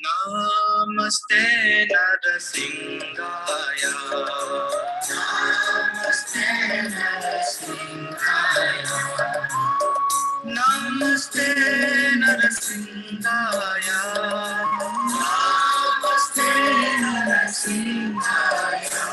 Namaste Narasingaya. Namaste Narasingaya. Namaste Narasingaya. Namaste Narasingaya.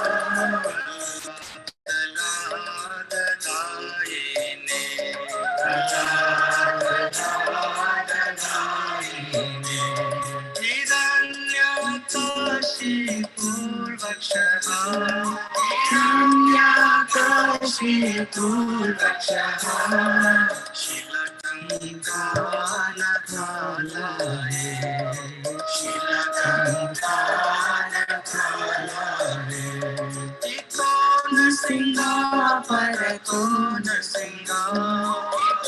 Dalaye Narsinga Parato Narsinga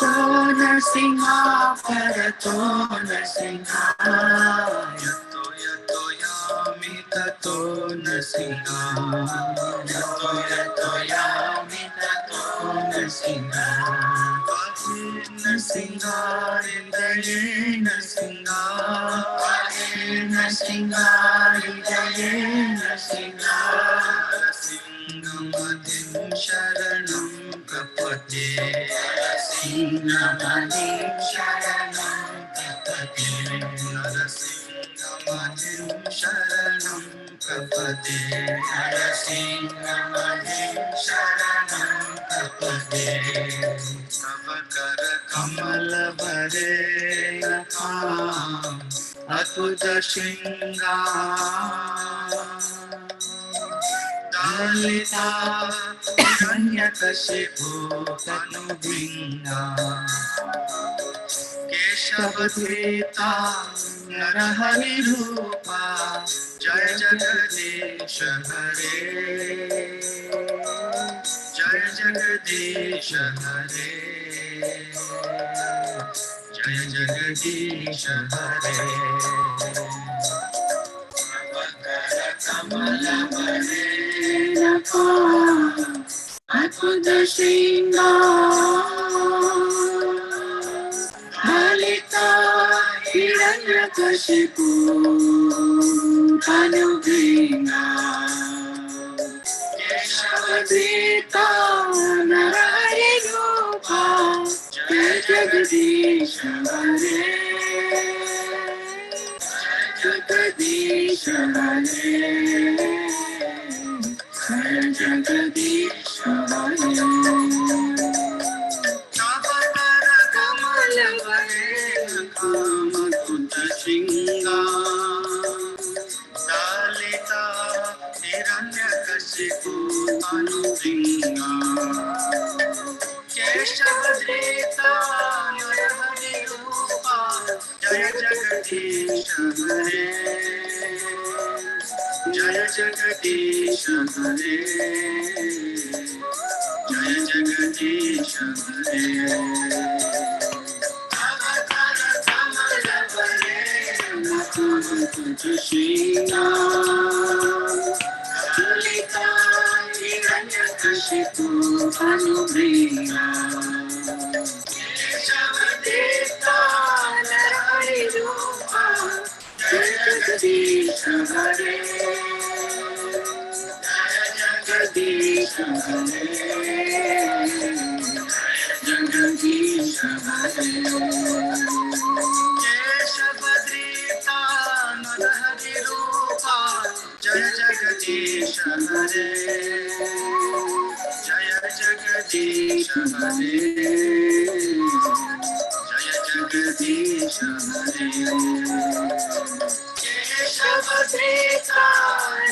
Narsinga Parato Narsinga Yato Yato Yami Tato Narsinga Yato Yato Yami Tato Narsinga Narsinga Indaye Narsinga Narsinga Indaye Narsinga Singhamadim Sharanam Prapate Singhamadim Sharanam Prapate Singhamadim Sharanam Prapate Singhamadim Sharanam Prapate Savakara Kamala Vare Nakam Adbhuta Shringa Dalita Hiranyakashipu Tanubhinga Keshavadrita Narahari Rupa Jaya Jagadish Hare Jaya Jagadish Hare Jaya Jagadish Hare Kamala Varena Adbhuta Shringa Dalita Hiranyakashipu Tanubhinga Keshavadrita Narahari Rupa Jaya Jagadish Hare Jagadish Hare Jagadish Hare Navakara Kamala Varena Kamadbhuta Shringa Dalita Hiranyakashipu Tanubhinga Keshavadrita Narahari Rupa Jaya Jagadish Hare Jaya Jagadish Hare Jaya Jagadish Hare Avakara Kamala Varena Kamadbhuta Shringa Dalita Hiranyakashipu Tanubhinga Keshavadrita Narahari Rupa Jaya Jagadish Hare Jaya Jagadish Hare Jagadish Hare Keshavadrita Narahari Rupa Jaya Jagadish Hare Jaya Jagadish Hare Jaya Jagadish Hare Keshavadrita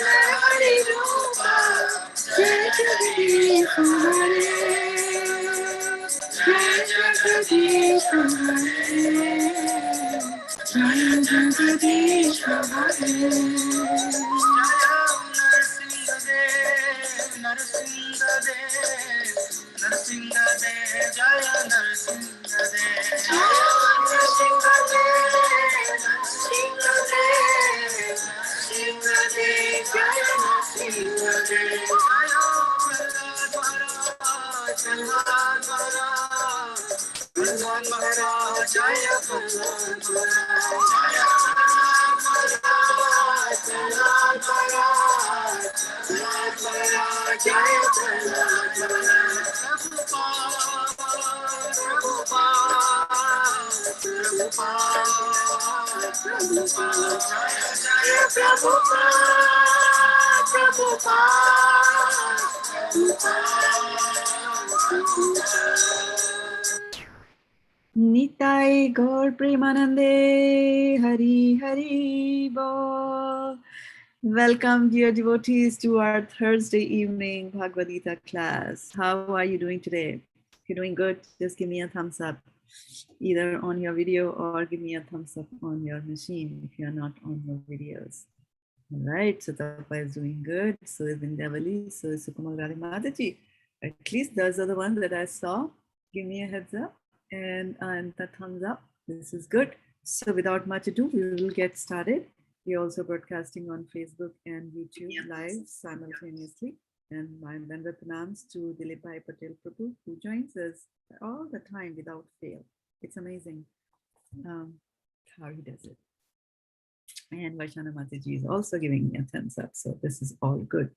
Narahari Rupa Jaya Jagadish Hare Jaya Jagadish Hare Jaya Jagadish Hare Narsinga-dev, Jaya Narsinga-dev, Jaya Narsinga-dev, Narsinga-dev, Narsinga-dev, Jaya Narsinga-dev, Jaya Prahlad Maharaj, Prahlad Maharaj, Jaya Prahlad Maharaj, Jaya Prahlad Maharaj. Nitai Gaur Premanande Hari Hari Bo. Welcome, dear devotees, to our Thursday evening Bhagavad-gita class. How are you doing today? If you're doing good, just give me a thumbs up, either on your video or give me a thumbs up on your machine if you're not on your videos. All right, so Tapa is doing good. So is Vindhyavali. So is Sukumal Radhe Mataji. At least those are the ones that I saw. Give me a heads up and the thumbs up. This is good. So without much ado, we will get started. We're also broadcasting on Facebook and YouTube live simultaneously. And my Dandava pranams to Dilip Bhai Patel Prabhu, who joins us all the time without fail. It's amazing how he does it. And Vaishana Mataji is also giving me a thumbs up. So this is all good.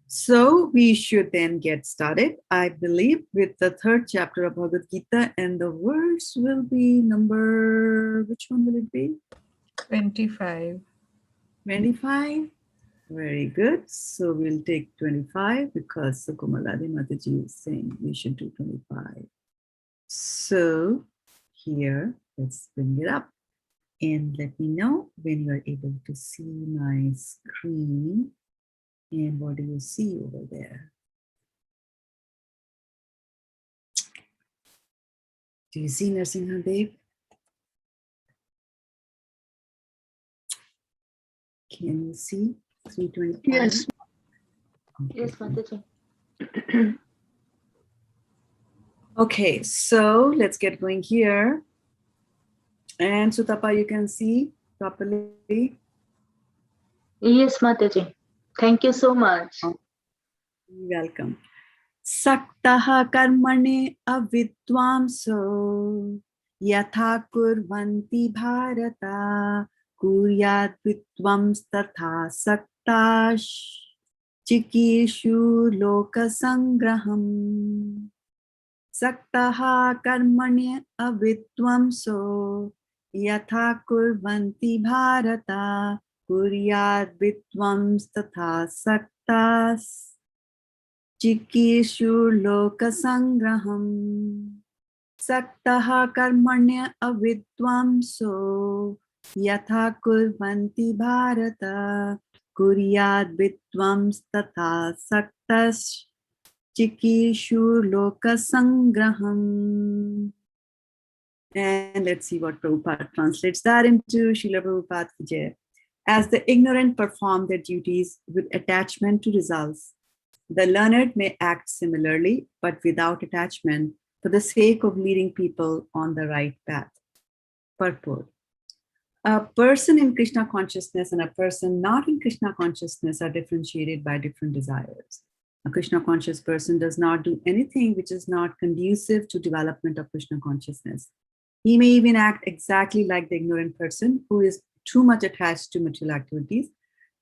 So we should then get started, I believe, with the third chapter of Bhagavad-gita, and the verse will be number, which one will it be? 25. 25? Very good. So we'll take 25 because Sukumaladi Mataji is saying we should do 25. So here, let's bring it up. And let me know when you are able to see my screen. And what do you see over there? Do you see Narasimha-dev? Can you see 325? Yes. Okay. Yes, Mataji. Okay, so let's get going here. And Sutapa, you can see properly? Yes, Mataji. Thank you so much. You're welcome. Saktaha karmane avidvamso yatha kurvanti bharata kuryat vidvams tatha saktash chikishu loka sangraham. Saktaha karmane avidvamso yatha kurvanti bharata kuryat vidvams tatha saktas Chikishu loka sangraham. Saktaha karmanya avidvamso yatha kurvanti bharata kuryad vidvams tatha saktas chikishu loka sangraham. And let's see what Prabhupada translates that into. Srila Prabhupada Vijay. As the ignorant perform their duties with attachment to results, the learned may act similarly, but without attachment, for the sake of leading people on the right path. Purport. A person in Krishna consciousness and a person not in Krishna consciousness are differentiated by different desires. A Krishna conscious person does not do anything which is not conducive to development of Krishna consciousness. He may even act exactly like the ignorant person who is too much attached to material activities,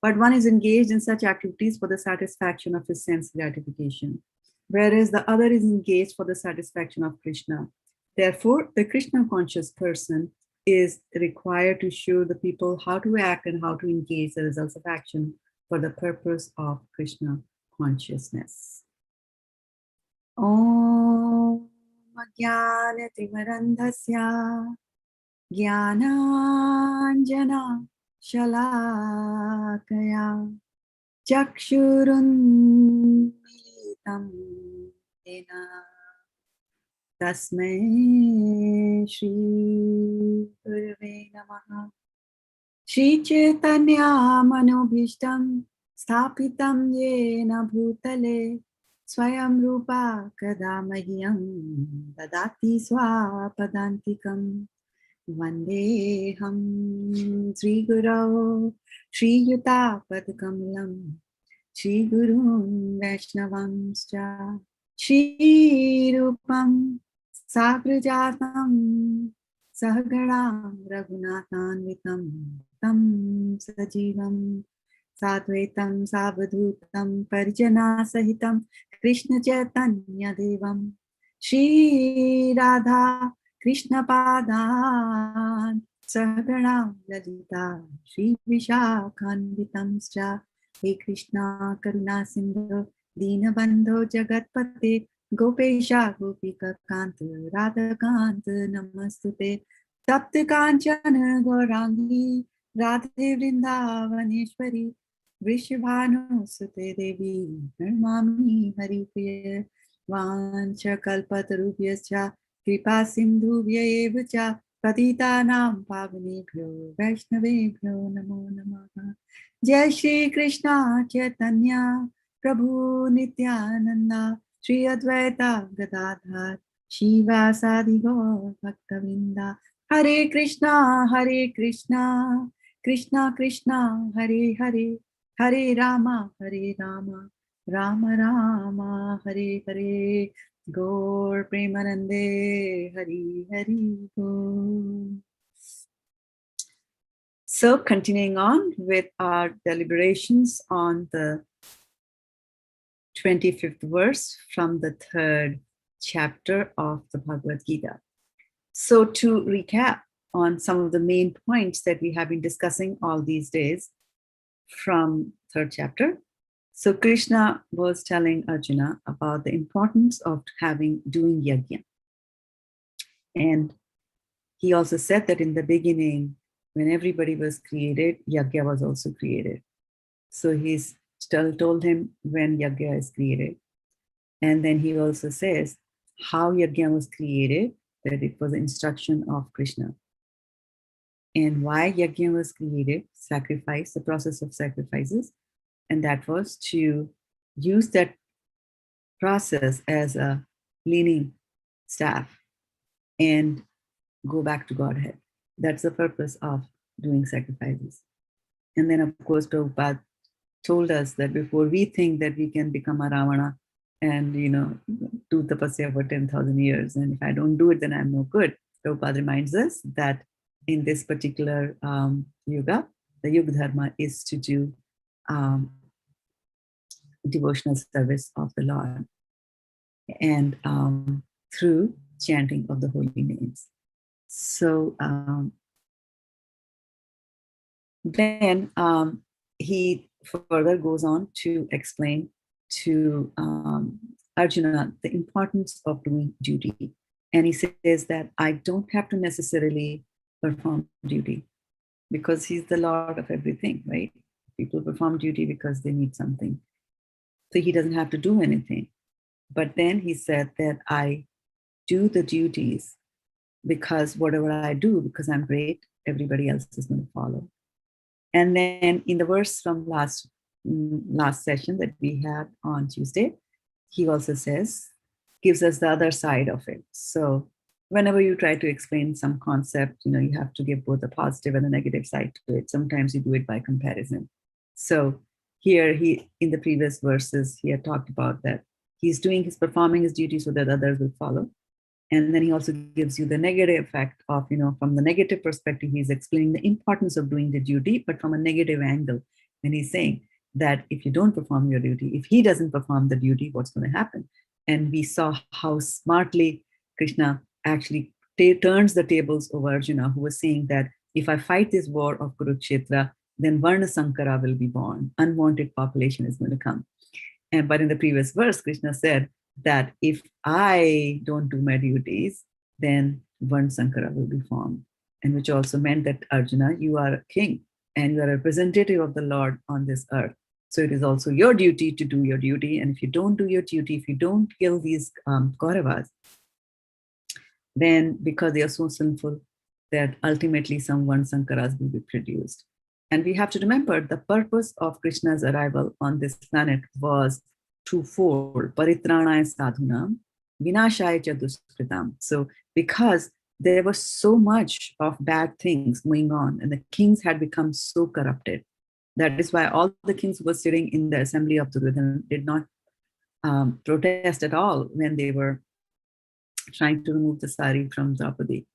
but one is engaged in such activities for the satisfaction of his sense gratification, whereas the other is engaged for the satisfaction of Krishna. Therefore, the Krishna conscious person is required to show the people how to act and how to engage the results of action for the purpose of Krishna consciousness. Om Jnana Timarandhasya Jnananjana Shalakaya Chakshurun Militam Dena Tasmai Shri Gurave Namaha. Shri Chaitanya Manobhishtam Sthapitam Yena Bhutale Swayam Rupa Kadamahyam Dadati Swapadantikam Vandeham Sri Guru Sri Yuta Padakamalam Sri Gurun Vaishnavamscha Shri Rupam Sagrajatam Sahagara Raghunathanvitam Tam Sajivam Sadvaitam Savadhutam Parijana Sahitam Krishna Chaitanya Devam Shri Radha Krishna Padan Sahaganam Lalita Shri Vishakhanvitam Scha He Krishna Karuna Sindhu Dinabandho Jagatpate Gopesha Gopika Kanta Radha Kanta Namastute Tapti Kanchana Gaurangi Radhe Vrindavaneshwari Vrishabhanu Sute Devi Nirmami Haripriya Vancha Kalpatarubhyascha Kripa Sindhuvya Evacha Patitanam Pavanebhyo Vaishnavebhyo Namo Namaha Jai Shri Krishna Chaitanya Prabhu Nityananda Shri Advaita Gadadhar Shiva Sadi Gaur Bhaktavinda Hare Krishna Krishna Krishna Hare Hare Hare Rama Rama Rama Hare Hare Gaur Premanande Hari Hari Gaur. So continuing on with our deliberations on the 25th verse from the 3rd chapter of the Bhagavad-gita. So to recap on some of the main points that we have been discussing all these days from 3rd chapter. So Krishna was telling Arjuna about the importance of doing yajna. And he also said that in the beginning, when everybody was created, yajna was also created. So he's told him when yajna is created. And then he also says how yajna was created, that it was an instruction of Krishna. And why yajna was created, sacrifice, the process of sacrifices. And that was to use that process as a leaning staff and go back to Godhead. That's the purpose of doing sacrifices. And then, of course, Prabhupada told us that before we think that we can become a Ravana and, do tapasya for 10,000 years, and if I don't do it, then I'm no good. Prabhupada reminds us that in this particular yuga, the yuga dharma is to do devotional service of the Lord and through chanting of the holy names. So then he further goes on to explain to Arjuna the importance of doing duty. And he says that I don't have to necessarily perform duty because he's the Lord of everything, right? People perform duty because they need something. So he doesn't have to do anything. But then he said that I do the duties because whatever I do, because I'm great, everybody else is going to follow. And then in the verse from last session that we had on Tuesday, he also gives us the other side of it. So whenever you try to explain some concept, you have to give both the positive and the negative side to it. Sometimes you do it by comparison. So here in the previous verses, he had talked about that he's performing his duty so that others will follow. And then he also gives you the negative effect of, from the negative perspective, he's explaining the importance of doing the duty, but from a negative angle. And he's saying that if you don't perform your duty, if he doesn't perform the duty, what's going to happen? And we saw how smartly Krishna actually turns the tables over Arjuna, who was saying that if I fight this war of Kurukshetra, then Varna Sankara will be born. Unwanted population is going to come. But in the previous verse, Krishna said that if I don't do my duties, then Varna Sankara will be formed. And which also meant that Arjuna, you are a king and you are a representative of the Lord on this earth. So it is also your duty to do your duty. And if you don't do your duty, if you don't kill these Kauravas, then because they are so sinful, that ultimately some Varna Sankaras will be produced. And we have to remember the purpose of Krishna's arrival on this planet was twofold: paritranaya sadhunam, vinashaya cha duskritam. So because there was so much of bad things going on and the kings had become so corrupted, that is why all the kings who were sitting in the assembly of Duryodhana did not protest at all when they were trying to remove the sari from Draupadi,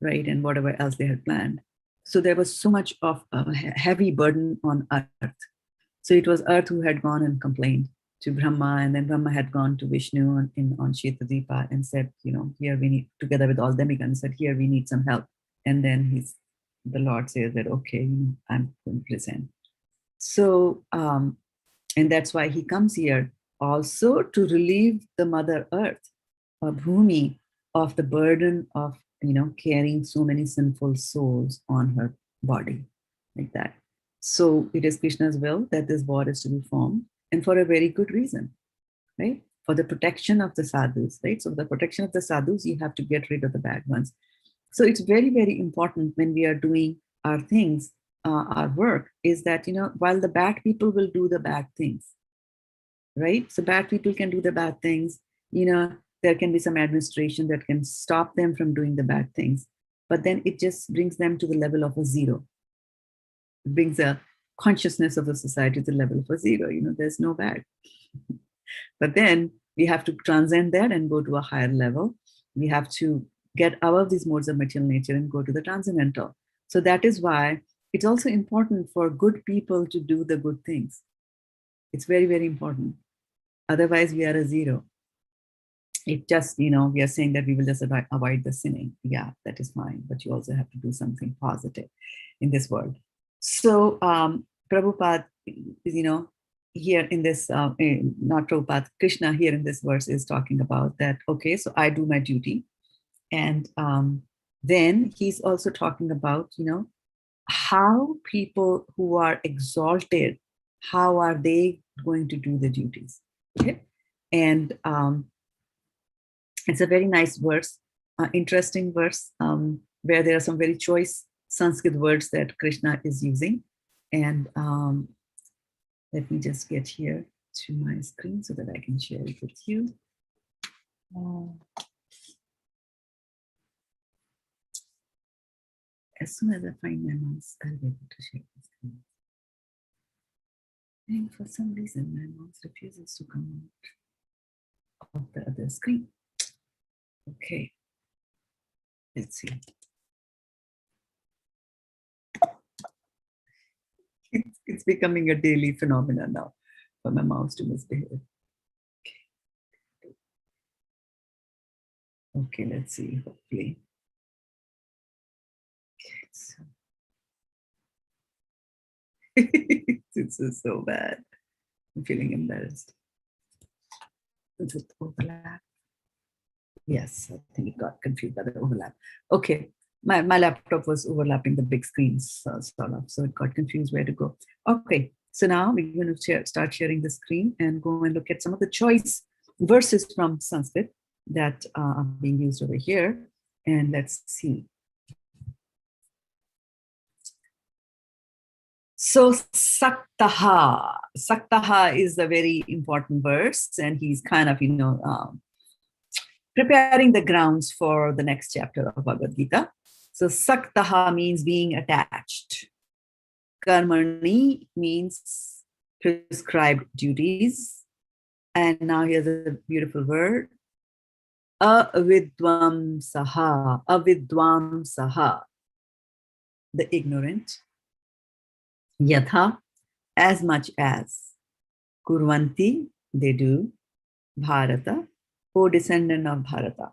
right, and whatever else they had planned. So there was so much of a heavy burden on earth. So it was Earth who had gone and complained to Brahma, and then Brahma had gone to Vishnu on Shrraddha-devi and said, here we need, together with all demigods, said, here we need some help. And then the Lord says that, okay, I'm going to present. So, and that's why he comes here also to relieve the Mother Earth, Bhumi, of the burden of, carrying so many sinful souls on her body, like that. So it is Krishna's will that this war is to be formed, and for a very good reason, right? For the protection of the sadhus, right? So the protection of the sadhus, you have to get rid of the bad ones. So it's very, very important when we are doing our things, our work, is that, while the bad people will do the bad things, right? So bad people can do the bad things, there can be some administration that can stop them from doing the bad things, but then it just brings them to the level of a zero. It brings a consciousness of the society to the level of a zero, there's no bad. But then we have to transcend that and go to a higher level. We have to get out of these modes of material nature and go to the transcendental. So that is why it's also important for good people to do the good things. It's very, very important. Otherwise, we are a zero. It just, we are saying that we will just avoid the sinning. Yeah, that is fine. But you also have to do something positive in this world. So Prabhupada, here in this, not Prabhupada, Krishna here in this verse is talking about that, okay, so I do my duty. And then he's also talking about, how people who are exalted, how are they going to do the duties? Okay. And it's a very nice verse, interesting verse, where there are some very choice Sanskrit words that Krishna is using. And let me just get here to my screen so that I can share it with you. As soon as I find my mouse, I'll be able to share the screen. And for some reason, my mouse refuses to come out of the other screen. Okay, let's see. It's becoming a daily phenomenon now for my mouse to misbehave. Okay, let's see, hopefully. Okay, so. This is so bad. I'm feeling embarrassed. Is it overlap? Yes, I think it got confused by the overlap. Okay, my laptop was overlapping the big screens, sort of, so it got confused where to go. Okay, so now we're going to start sharing the screen and go and look at some of the choice verses from Sanskrit that are being used over here. And let's see. So Saktaha. Saktaha is a very important verse, and he's kind of, preparing the grounds for the next chapter of Bhagavad-gita. So Saktaha means being attached. Karmani means prescribed duties. And now here's a beautiful word. Avidvamsaha. Avidvamsaha. The ignorant. Yatha, as much as. Kurvanti, they do. Bharata, O descendant of Bharata.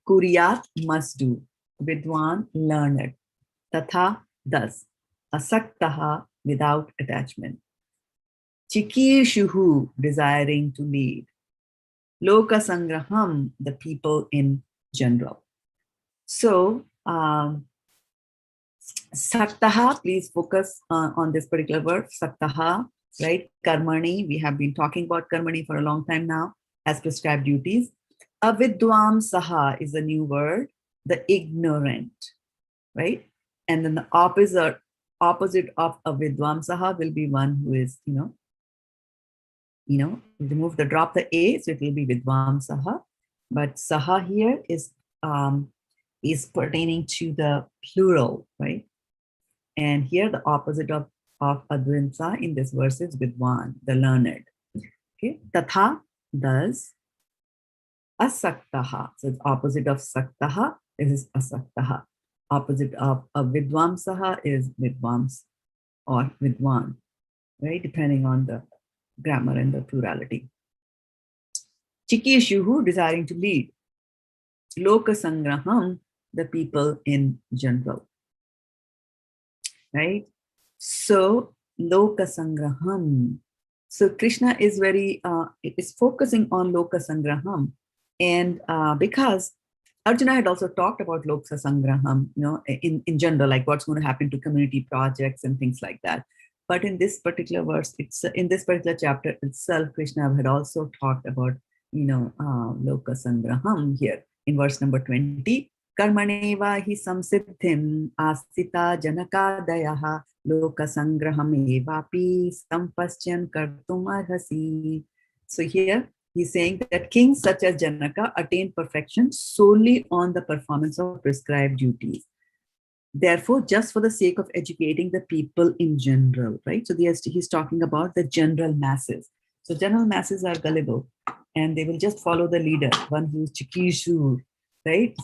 Kuryat, must do. Vidwan, learned. Tatha, thus. Asaktaha, without attachment. Chikishuhu, desiring to lead. Loka sangraham, the people in general. So, Saktaha, please focus on this particular word, Saktaha, right? Karmani, we have been talking about Karmani for a long time now, as prescribed duties. Avidvam Saha is a new word, the ignorant, right? And then the opposite of Avidvam Saha will be one who is, remove drop the A, so it will be Vidvam Saha. But Saha here is pertaining to the plural, right? And here the opposite of Advinsa in this verse is Vidwan, the learned. Okay, Tatha, thus, Asaktaha. So it's opposite of Saktaha, this is Asaktaha. Opposite of Vidwamsaha is Vidwams or Vidwan. right? Depending on the grammar and the plurality. Chikishuhu, desiring to lead. Loka sangraham, the people in general, right? So, Loka sangraham. So, Krishna is is focusing on Loka sangraham. And because Arjuna had also talked about Loka sangraham, in general, like what's going to happen to community projects and things like that. But in this particular verse, in this particular chapter itself, Krishna had also talked about, Loka sangraham here in verse number 20. Karmaneva hi samsiddhim asita janakadayaha loka sangrahamevapi sampaschyan kartum arhasi. So here he's saying that kings such as Janaka attain perfection solely on the performance of prescribed duties. Therefore, just for the sake of educating the people in general, right? So he's talking about the general masses. So general masses are gullible and they will just follow the leader, one who's Chikishu, right?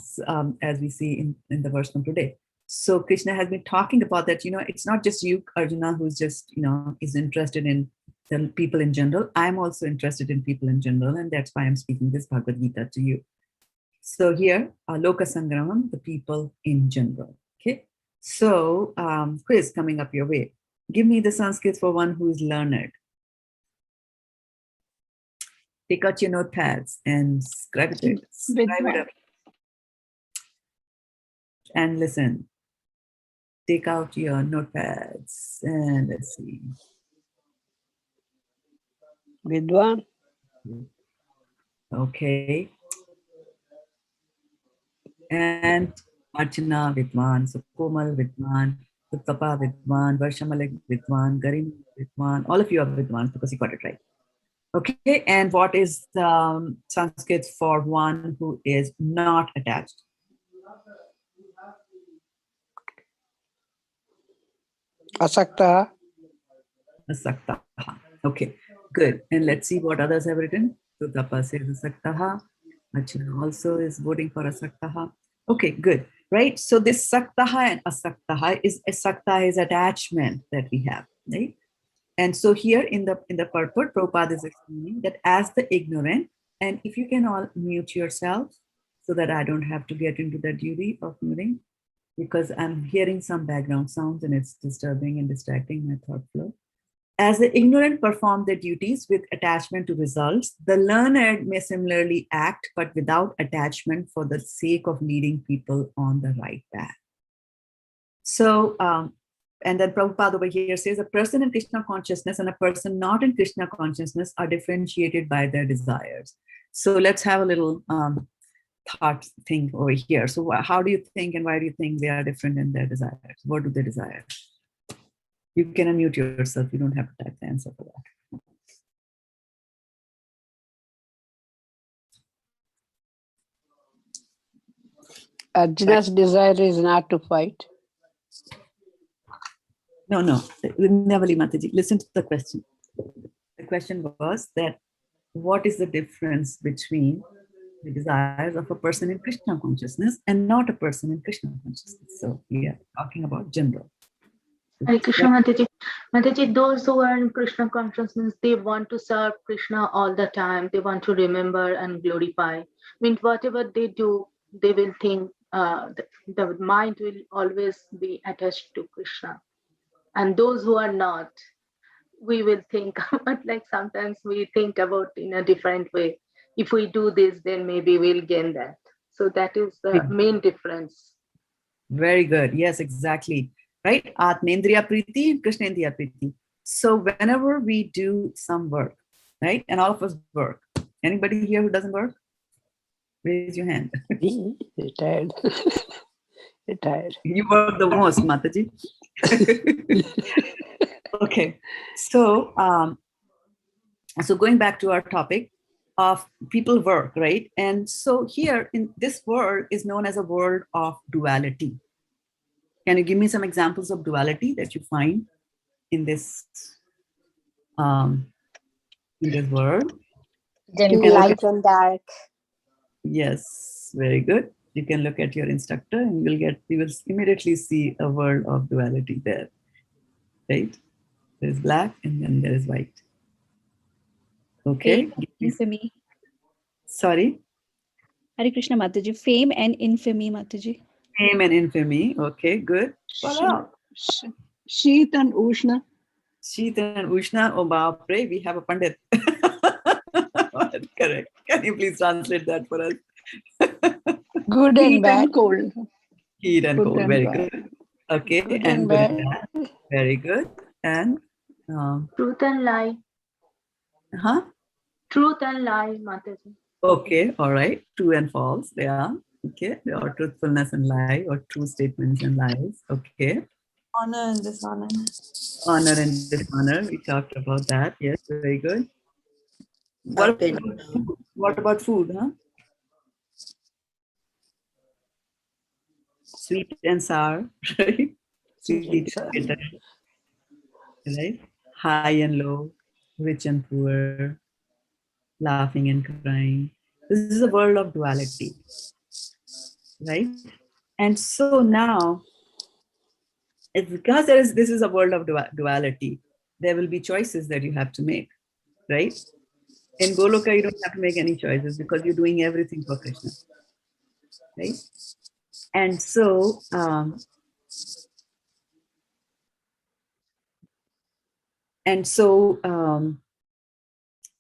As we see in the verse from today. So Krishna has been talking about that, it's not just you, Arjuna, who's just, is interested in the people in general. I'm also interested in people in general, and that's why I'm speaking this Bhagavad-gita to you. So here, Loka Sangramam, the people in general. Okay. So, quiz coming up your way. Give me the Sanskrit for one who is learned. Take out your notepads and scribe it up. And listen. Take out your notepads and let's see. Vidwan. Okay. And Archana Vidwan, so Komal Vidwan, Uttapa Vidwan, Varshamalik Vidwan, Garim Vidwan, all of you are Vidwan because you got it right. Okay, and what is Sanskrit for one who is not attached? Asakta. Asaktaha. Okay, good. And let's see what others have written. Uttapa says Asaktaha. Archana also is voting for Asaktaha. Okay, good. Right? So this Saktaha and Asaktaha is attachment that we have, right? And so here in the purport, Prabhupada is explaining that as the ignorant, and if you can all mute yourself so that I don't have to get into the duty of muting, because I'm hearing some background sounds and it's disturbing and distracting my thought flow. As the ignorant perform their duties with attachment to results, the learned may similarly act, but without attachment for the sake of leading people on the right path. So, and then Prabhupada over here says a person in Krishna consciousness and a person not in Krishna consciousness are differentiated by their desires. So let's have a little thought thing over here. So how do you think and why do you think they are different in their desires? What do they desire? You can unmute yourself. You don't have to type the answer for that. Arjuna's desire is not to fight. No. Navali Mataji, listen to the question. The question was that what is the difference between the desires of a person in Krishna consciousness and not a person in Krishna consciousness? So we are talking about general. Hare Krishna, Mataji. Mataji, those who are in Krishna consciousness, they want to serve Krishna all the time. They want to remember and glorify. I mean, whatever they do, they will think, the mind will always be attached to Krishna. And those who are not, we will think, but like sometimes we think about in a different way. If we do this, then maybe we'll gain that. So that is the main difference. Very good. Yes, exactly. Right? Atmendriya Priti, Krishnendriya Priti. So whenever we do some work, right? And all of us work. Anybody here who doesn't work? Raise your hand. Retired. Retired. You work the most, Mataji. Okay. So, so going back to our topic of people work, right? And so here in this world is known as a world of duality. Can you give me some examples of duality that you find in this world? Light and dark. Yes, very good. You can look at your instructor and you will immediately see a world of duality there, right? There is black and then there is white. Okay. Fame and infamy. Sorry. Hare Krishna Mataji. Fame and infamy, Mataji. Fame and infamy. Okay, good. Well, Sheet and Ushna. Sheet and Ushna. Oh, Baapre, we have a Pandit. Correct. Can you please translate that for us? Good and bad. Cold. Heat and Good cold. and Very bad. good. Okay. Good And and good bad. and bad. Very good. And Truth and lie. huh? Truth and lie, Mataji. Okay. All right. True and false. Yeah. Okay. Or truthfulness and lie, or true statements and lies. Okay. Honor and dishonor. Honor and dishonor. We talked about that. Yes. Very good. What about food? Huh? Sweet and sour, right? Sweet and bitter, right? High and low, rich and poor, laughing and crying. This is a world of duality, right? And so now, it's because this is a world of duality, there will be choices that you have to make, right? In Goloka, you don't have to make any choices because you're doing everything for Krishna, right? And so,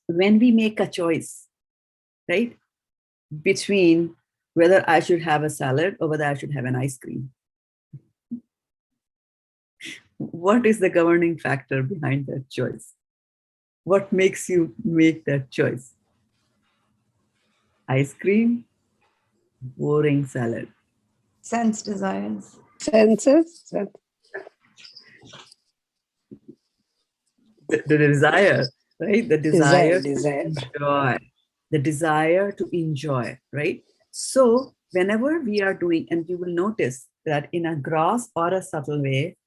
when we make a choice, right, between whether I should have a salad or whether I should have an ice cream, what is the governing factor behind that choice? What makes you make that choice? Ice cream, boring salad. Sense desires. Senses. The desire, right? The desire Desire. to enjoy. The desire to enjoy, right? So whenever we are doing, and you will notice that in a gross or a subtle way,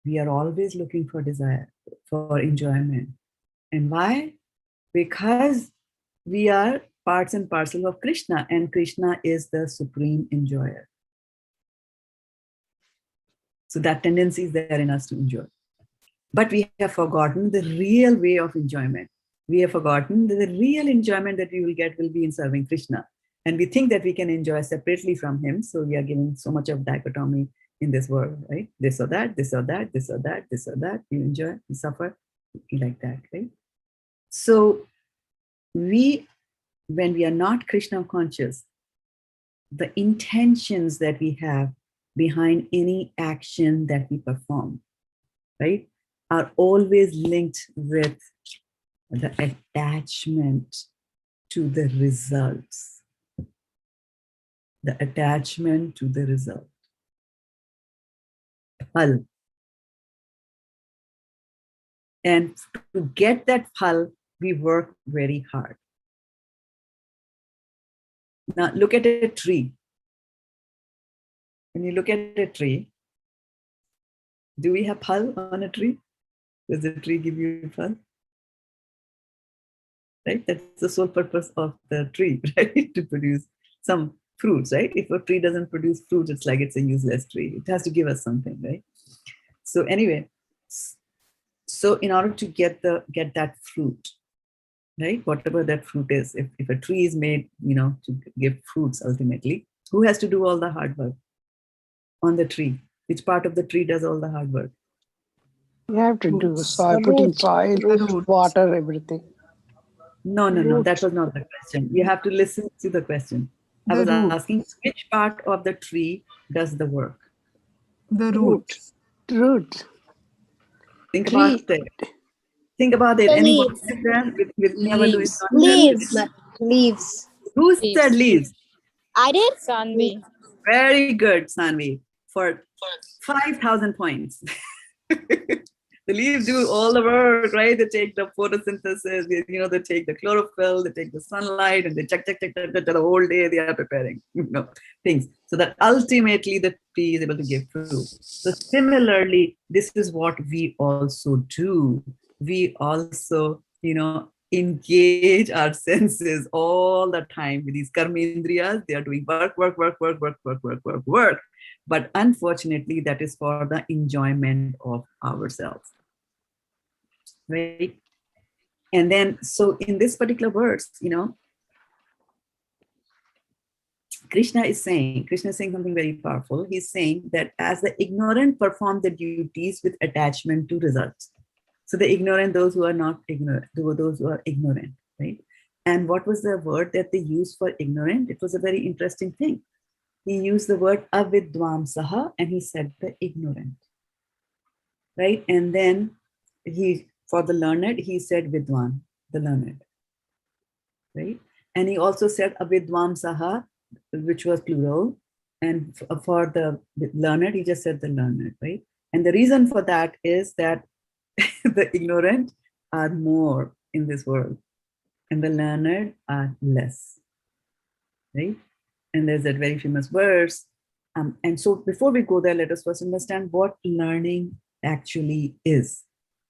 we are always looking for desire, for enjoyment. And why? Because we are parts and parcel of Krishna, and Krishna is the supreme enjoyer. So that tendency is there in us to enjoy. But we have forgotten the real way of enjoyment. We have forgotten that the real enjoyment that we will get will be in serving Krishna. And we think that we can enjoy separately from him. So we are giving so much of dichotomy in this world, right? This or that, this or that, this or that, this or that. You enjoy, you suffer, like that, right? So when we are not Krishna conscious, the intentions that we have behind any action that we perform, right, are always linked with the attachment to the results. The attachment to the result. Phal. And to get that phal, we work very hard. Now look at a tree. When you look at a tree, do we have phal on a tree? Does the tree give you phal? Right? That's the sole purpose of the tree, right? To produce some fruits, right? If a tree doesn't produce fruit, it's like it's a useless tree. It has to give us something, right? So anyway, so in order to get that fruit, right? Whatever that fruit is, if a tree is made, to give fruits ultimately, who has to do all the hard work on the tree? Which part of the tree does all the hard work? You have to do soil, putting soil, water, everything. No, that was not the question. You have to listen to the question. I was asking which part of the tree does the work? The root. Root. Think about it. Think about it. The Anyone leaves. with Leaves. Leaves. Who said leaves? I did. Sanvi. Very good, Sanvi. For 5,000 points. The leaves do all the work, right? They take the photosynthesis, they take the chlorophyll, they take the sunlight, and they check the whole day they are preparing, things. So that ultimately the tree is able to give fruit. So similarly, this is what we also do. We also, engage our senses all the time with these karmendriyas. They are doing work. But unfortunately, that is for the enjoyment of ourselves. right? And then, so in this particular verse, Krishna is saying something very powerful. He's saying that as the ignorant perform the duties with attachment to results. So the ignorant, those who are not ignorant, those who are ignorant, right? And what was the word that they used for ignorant? It was a very interesting thing. He used the word avidvamsaha, and he said the ignorant, right? And then for the learned, he said vidwan, the learned, right? And he also said avidvamsaha, which was plural. And for the learned, he just said the learned, right? And the reason for that is that the ignorant are more in this world and the learned are less, right? And there's that very famous verse. And so before we go there, let us first understand what learning actually is.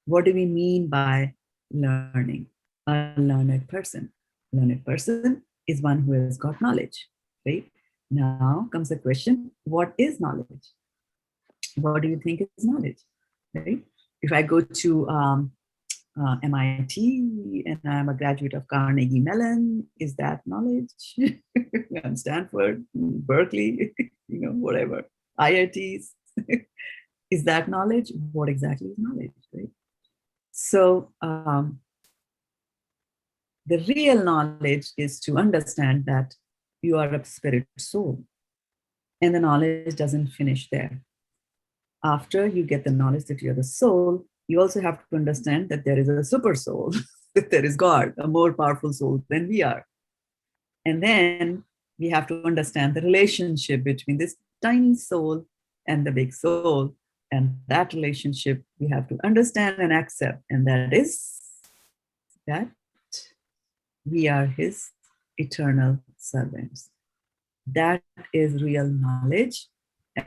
What do we mean by learning? A learned person. A learned person is one who has got knowledge, right? Now comes the question, what is knowledge? What do you think is knowledge, right? If I go to MIT and I'm a graduate of Carnegie Mellon, is that knowledge? I'm Stanford, Berkeley, whatever, IITs. Is that knowledge? What exactly is knowledge, right? So the real knowledge is to understand that you are a spirit soul, and the knowledge doesn't finish there. After you get the knowledge that you're the soul, you also have to understand that there is a super soul, that there is God, a more powerful soul than we are. And then we have to understand the relationship between this tiny soul and the big soul. And that relationship we have to understand and accept. And that is that we are his eternal servants. That is real knowledge.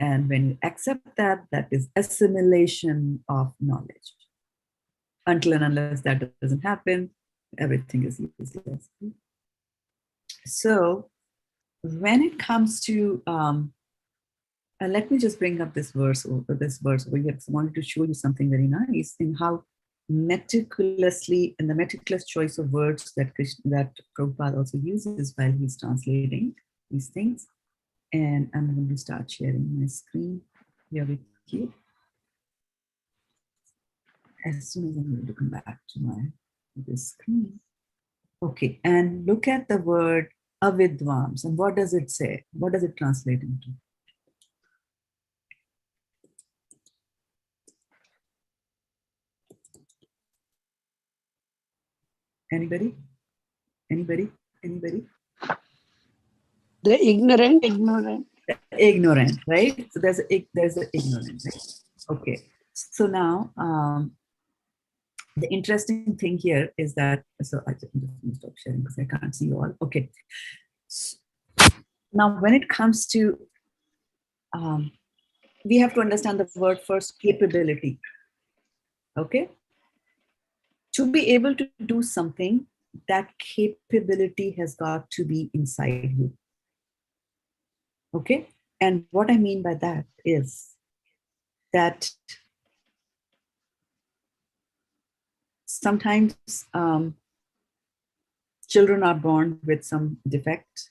And when you accept that, that is assimilation of knowledge. Until and unless that doesn't happen, everything is useless. So when it comes to, let me just bring up this verse over here. I wanted to show you something very nice in how meticulously, in the meticulous choice of words that Prabhupada also uses while he's translating these things. And I'm going to start sharing my screen here with you. As soon as I'm going to come back to this screen. Okay, and look at the word avidvams. And what does it say? What does it translate into? Anybody? Anybody? Anybody? The ignorant. Ignorant, right? So there's the ignorant, right? Okay. So now, the interesting thing here is that, so I just stop sharing because I can't see you all. Okay. Now, when it comes to, we have to understand the word first, capability. Okay. To be able to do something, that capability has got to be inside you. Okay. And what I mean by that is that sometimes children are born with some defect.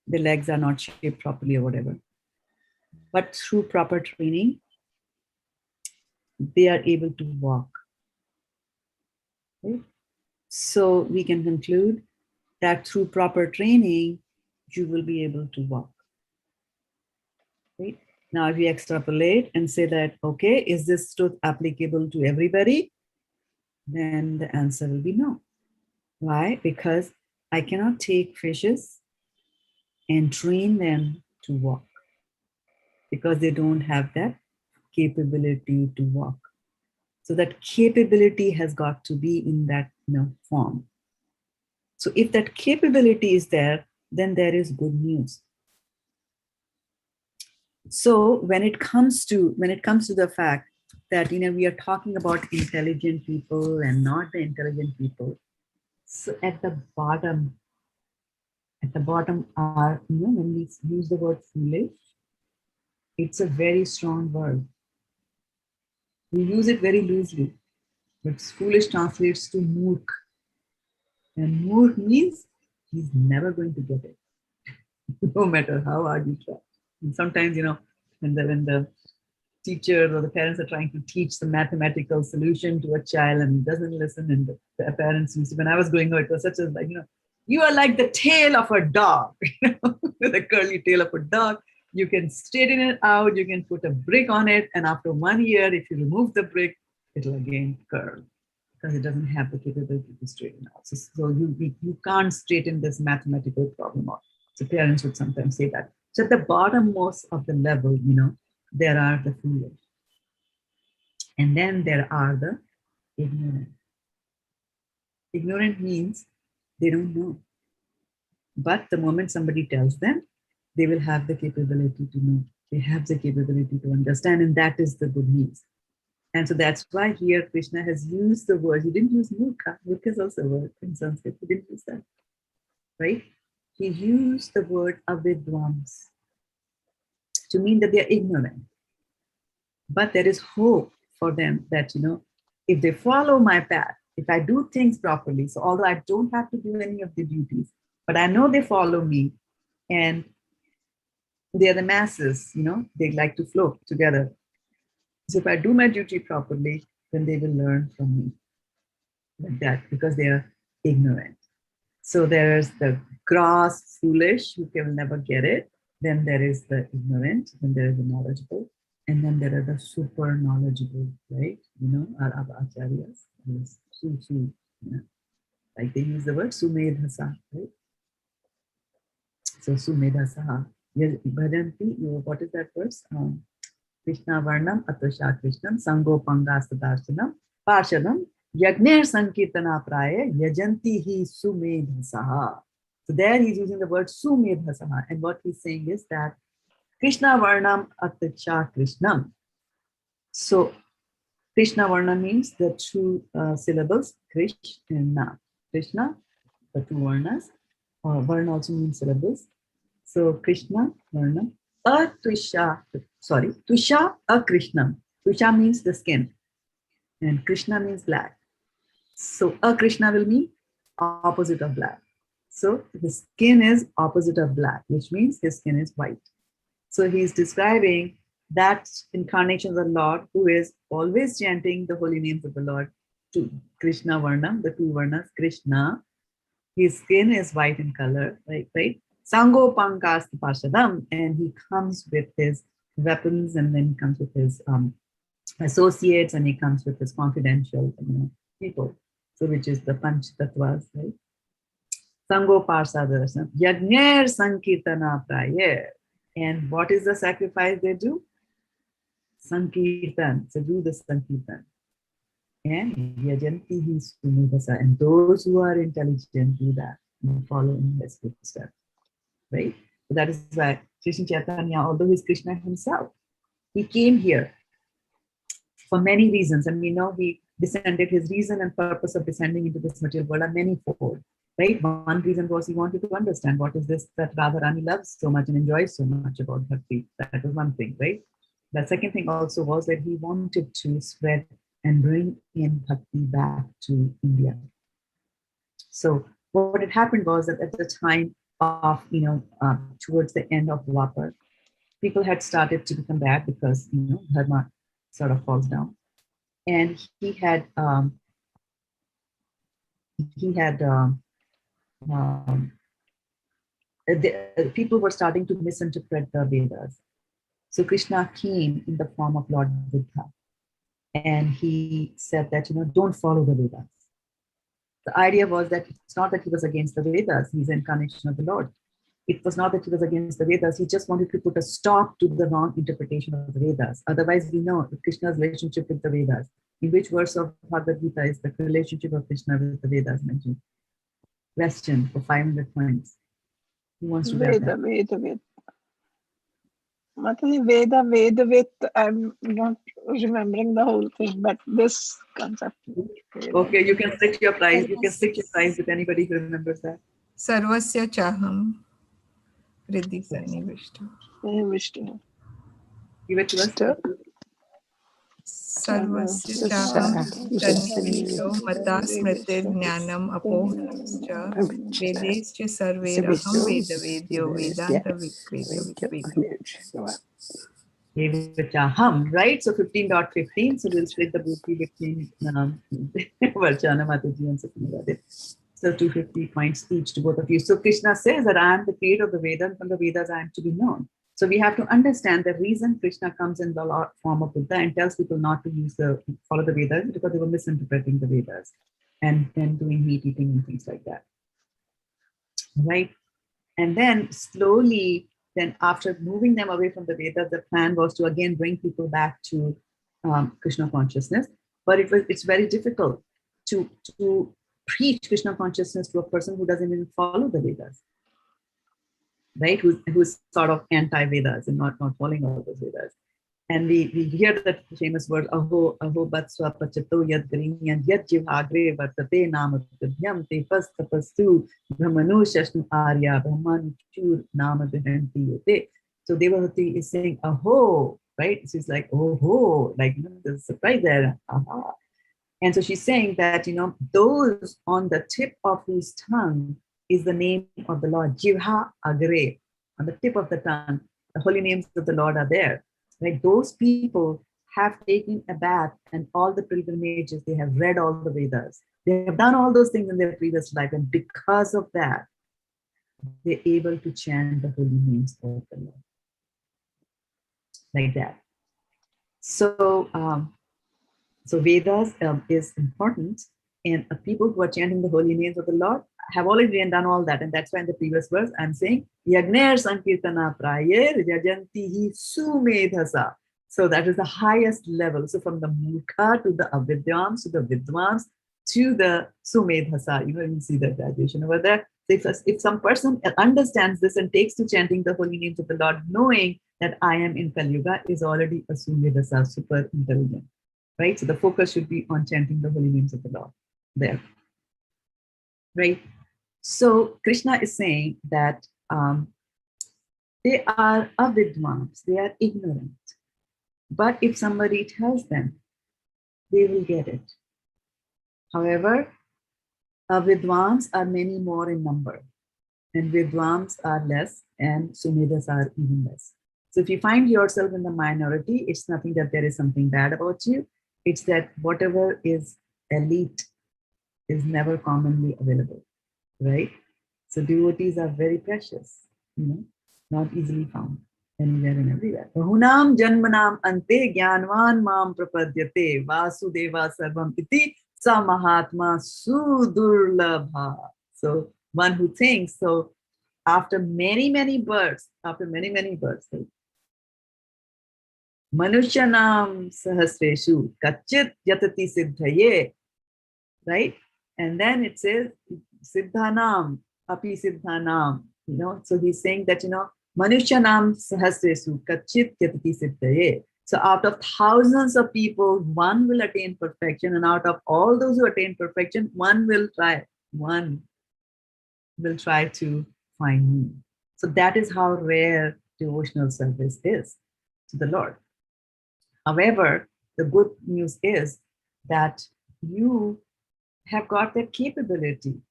The legs are not shaped properly or whatever. But through proper training, they are able to walk. Okay? So we can conclude that through proper training, you will be able to walk. Right? Now, if we extrapolate and say that, okay, is this truth applicable to everybody? Then the answer will be no. Why? Because I cannot take fishes and train them to walk because they don't have that capability to walk. So that capability has got to be in that form. So if that capability is there, then there is good news. So when it comes to the fact that we are talking about intelligent people and not the intelligent people, so at the bottom are when we use the word foolish, it's a very strong word. We use it very loosely. But foolish translates to murk. And murk means he's never going to get it, no matter how hard you try. And sometimes, when the teacher or the parents are trying to teach the mathematical solution to a child and he doesn't listen, and the parents used to, when I was growing up, it was such a, like, you are like the tail of a dog, with a curly tail of a dog. You can straighten it out, you can put a brick on it, and after 1 year, if you remove the brick, it'll again curl, because it doesn't have the capability to straighten out. So you can't straighten this mathematical problem out. So parents would sometimes say that. So at the bottommost of the level, there are the foolish. And then there are the ignorant. Ignorant means they don't know. But the moment somebody tells them, they will have the capability to know. They have the capability to understand, and that is the good news. And so that's why here Krishna has used the word. He didn't use murkha. Murkha is also a word in Sanskrit. He didn't use that, right? He used the word avidvams to mean that they're ignorant. But there is hope for them that, if they follow my path, if I do things properly, so although I don't have to do any of the duties, but I know they follow me, and they're the masses, they like to flow together. So if I do my duty properly, then they will learn from me like that, because they are ignorant. So there's the gross, foolish, who will never get it. Then there is the ignorant, then there is the knowledgeable, and then there are the super knowledgeable, right? Our acharyas, like they use the word sumedhasa, right? So sumedhasa, bhajanti, what is that verse? Krishna Varnam Atasha Krishnam Sango Pangastadarsanam Parshadam Yagner Sankirtana Praya Yajanti hi Sumedhasaha. So there he's using the word Sumedhasaha, and what he's saying is that Krishna Varnam Atasha Krishnam. So Krishna Varna means the two syllables, Krishna. Krishna, the two Varnas. Varna also means syllables. So Krishna Varna. Twisha Akrishnam. Twisha means the skin, and Krishna means black. So Akrishna will mean opposite of black. So his skin is opposite of black, which means his skin is white. So he's describing that incarnation of the Lord, who is always chanting the holy names of the Lord to Krishna Varnam, the two Varnas, Krishna. His skin is white in color, right? Sango Pankasti Parshadam, and he comes with his weapons, and then he comes with his associates, and he comes with his confidential people. So which is the Panch Tattvas, right? Sango Parshadam, Yagner Sankirtana Prayer. And what is the sacrifice they do? Sankirtan. So do the Sankirtan. And Yajanti hi Sumedhasa. And those who are intelligent do that and follow in his footsteps. Right? So that is why Krishna Chaitanya, although he's Krishna himself, he came here for many reasons. And we know he descended, his reason and purpose of descending into this material world are manifold. Right? One reason was he wanted to understand what is this that Radharani loves so much and enjoys so much about Bhakti. That was one thing, right? The second thing also was that he wanted to spread and bring in Bhakti back to India. So what had happened was that at the time of, towards the end of Dwapar, people had started to become bad because, dharma sort of falls down. And people were starting to misinterpret the Vedas. So Krishna came in the form of Lord Buddha, and he said that, don't follow the Vedas. The idea was that it's not that he was against the Vedas, he's an incarnation of the Lord. It was not that he was against the Vedas, he just wanted to put a stop to the wrong interpretation of the Vedas. Otherwise, we know Krishna's relationship with the Vedas. In which verse of Bhagavad-gita is the relationship of Krishna with the Vedas mentioned? Question for 500 points. Who wants to grab that? Veda. Veda with, I'm not remembering the whole thing, but this concept. Okay, you can stick your prize. You can stick your prize with anybody who remembers that. Sarvasya Chaham. Riddhi Sani Vishnu. Give it to us. सर्वस्य चाहं तन्निधौ मता स्मृते ज्ञानम् अपोहनं च वेदैश्च सर्वैरहं वेदवेद्यो वेदान्तविद्वेदविद् Hum, right? So 15.15. So we'll split the booty between Varchana Mataji and Satyavadi. So 250 points each to both of you. So Krishna says that I am the creator of the Vedas, and from the Vedas I am to be known. So we have to understand the reason Krishna comes in the form of Buddha and tells people not to follow the Vedas because they were misinterpreting the Vedas and then doing meat eating and things like that. Right? And then slowly, then after moving them away from the Vedas, the plan was to again bring people back to Krishna consciousness. But it's very difficult to preach Krishna consciousness to a person who doesn't even follow the Vedas, right? Who's sort of anti-Vedas and not following all those Vedas. And we hear that famous word, aho batswa pachato yad grinyan yad jivagre vartate namadhyam te pastapastu brahmanu shashnu arya brahmanu chur namadhanti yote. So Devahati is saying aho, right? She's like, oh, like, there's a surprise there. Aha. And so she's saying that, those on the tip of whose tongue is the name of the Lord, Jivha Agre, on the tip of the tongue, the holy names of the Lord are there. Like those people have taken a bath and all the pilgrimages, they have read all the Vedas. They have done all those things in their previous life. And because of that, they're able to chant the holy names of the Lord. Like that. So, so Vedas is important, and people who are chanting the holy names of the Lord have already done all that, and that's why in the previous verse I'm saying Yagner Sankirtana Prayer Yajantihi Sumedhasa. So that is the highest level. So from the Murkha to the Avidyams to the Vidwams to the Sumedhasa, you see that graduation over there. So if some person understands this and takes to chanting the holy names of the Lord, knowing that I am in Kali Yuga, is already a Sumedhasa, super intelligent. Right? So the focus should be on chanting the holy names of the Lord there. Right? So Krishna is saying that they are avidwams, they are ignorant. But if somebody tells them, they will get it. However, avidwams are many more in number, and vidwams are less, and sumedhas are even less. So if you find yourself in the minority, it's nothing that there is something bad about you. It's that whatever is elite is never commonly available, right? So devotees are very precious, not easily found anywhere and everywhere. Bahunam janmanam ante jnanvan mam prapadyate vasudeva sarvam iti sa mahatma sudurlabha. So one who thinks, so after many births, Manushyanam sahasreshu kachit yatati siddhaye, right? And then it says siddhanam, api siddhanam, so he's saying that, Manushyanam sahasreshu kachit yatati siddhaye. So out of thousands of people, one will attain perfection, and out of all those who attain perfection, one will try to find me. So that is how rare devotional service is to the Lord. However, the good news is that you have got that capability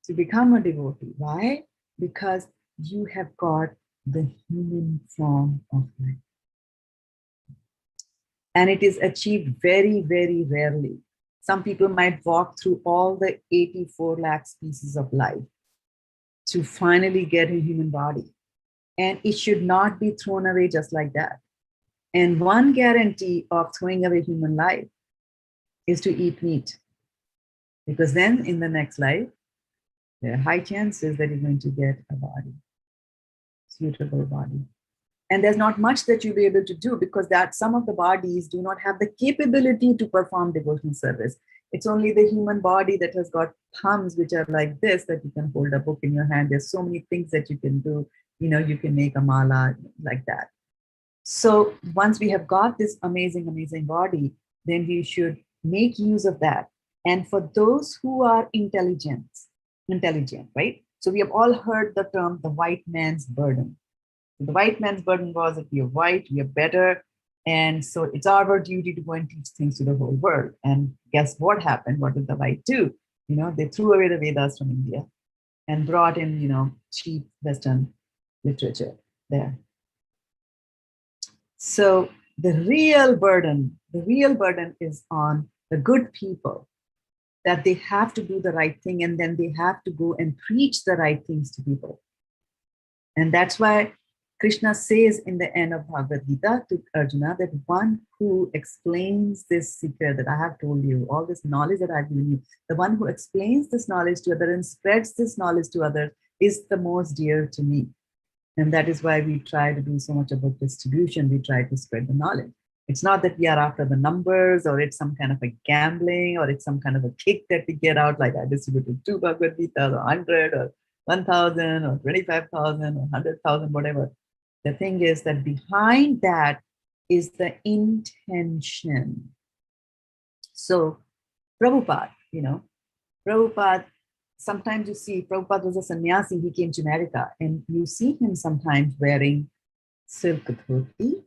to become a devotee. Why? Because you have got the human form of life. And it is achieved very, very rarely. Some people might walk through all the 84 lakh species of life to finally get a human body. And it should not be thrown away just like that. And one guarantee of throwing away human life is to eat meat. Because then in the next life, there are high chances that you're going to get a body, suitable body. And there's not much that you'll be able to do because that some of the bodies do not have the capability to perform devotional service. It's only the human body that has got thumbs which are like this, that you can hold a book in your hand. There's so many things that you can do. You can make a mala like that. So once we have got this amazing, amazing body, then we should make use of that. And for those who are intelligent, right? So we have all heard the term, the white man's burden. The white man's burden was that we are white, we are better, And so it's our duty to go and teach things to the whole world. And guess what happened? What did the white do? They threw away the Vedas from India and brought in, cheap Western literature there. So the real burden is on the good people, that they have to do the right thing, and then they have to go and preach the right things to people. And that's why Krishna says in the end of Bhagavad-gita to Arjuna that one who explains this secret that I have told you, all this knowledge that I've given you, the one who explains this knowledge to others and spreads this knowledge to others is the most dear to me. And that is why we try to do so much about distribution. We try to spread the knowledge. It's not that we are after the numbers, or it's some kind of a gambling, or it's some kind of a kick that we get out, like I distributed 2 Bhagavad-gita or 100 or 1,000 or 25,000 or 100,000, whatever. The thing is that behind that is the intention. So Prabhupada, Prabhupada, sometimes you see Prabhupada was a sannyasi. He came to America, and you see him sometimes wearing silk dhoti